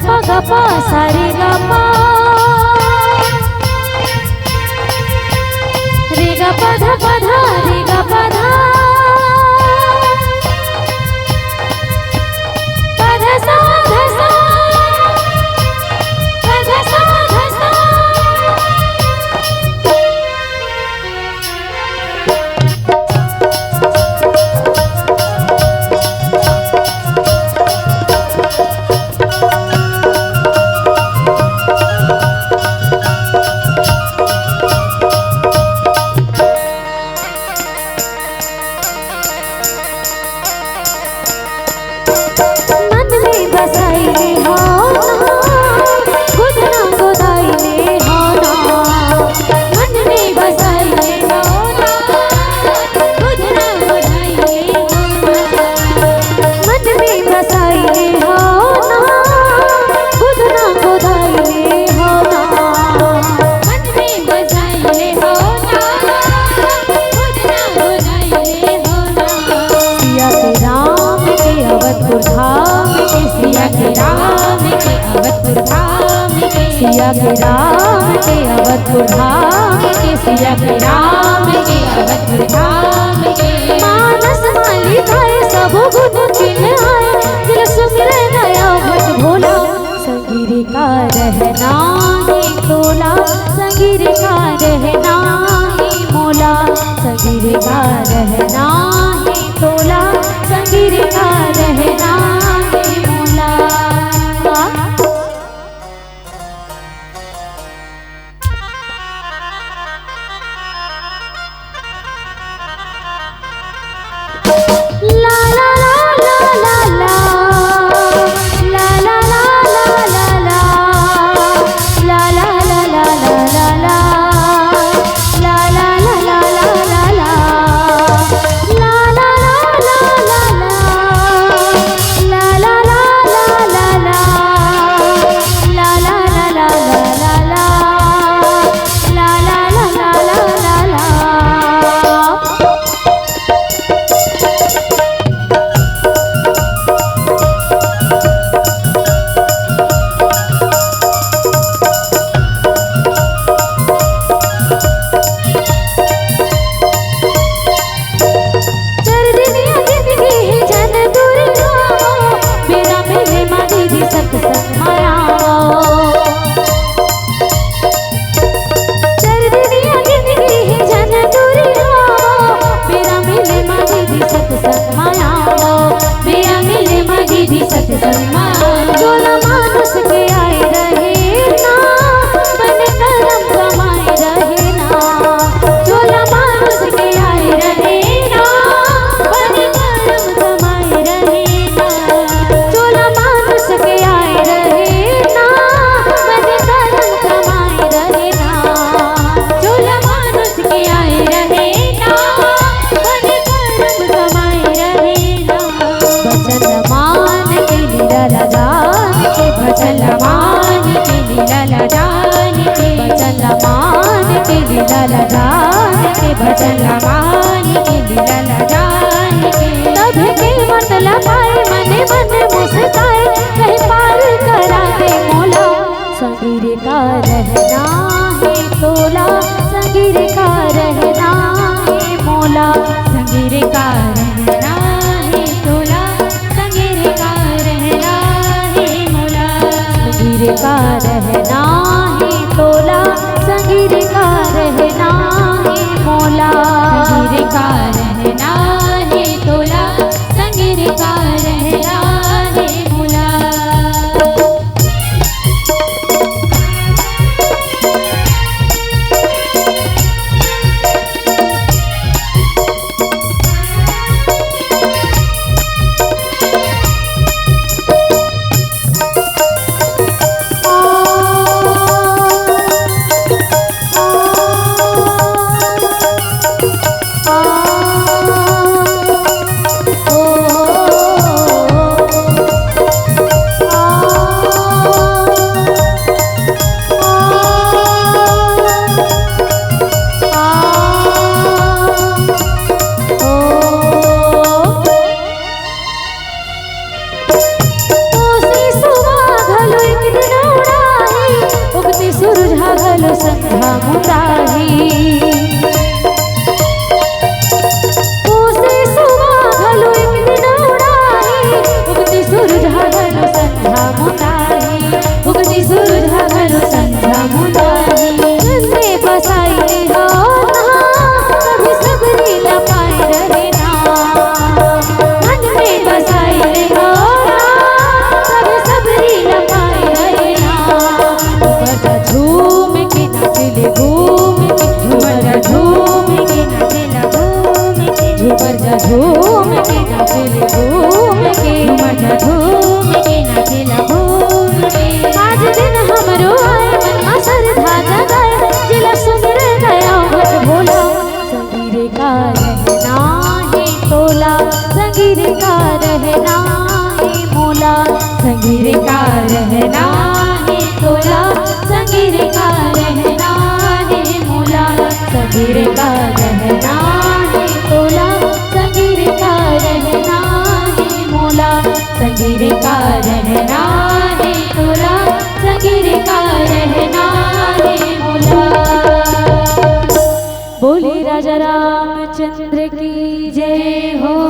ग पा सा रे ग पा रे ग पा धा रे ग पा धा पा धा सा ध सा पा धा सा ध सा। सिया के राम के अवधपुर धाम के सिया के राम के अवधपुर धाम के मानस माली थाए सब गुण चिन आए दिल सुमिरे नया भट भोला संगीर का रहना ही तोला संगीर का रहना ही मोला संगीर का रहना ही तोला संगीर का रहना ही मोला। भजन मान के दिल लगान के तब के मतलब आए मने मन मुस्काए कहीं पार करा दे मोला संगीर का रहना है तोला संगीर का रहना है मोला संगीर का रहना है तोला संगीर का रहना है मोला संगीर का रहना है तोला संगीर का रहना है मोला संगीर का रहना है तोला संगीर का रहना है मोला। संगीर का रहना है तोला, संगीर का रहना है मोला, संगीर का रहना है तोला, संगीर का रहना है मोला, संगीर का रहना है तोला, संगीर का रहना है मोला। बोले राजा रामचंद्र की जय हो।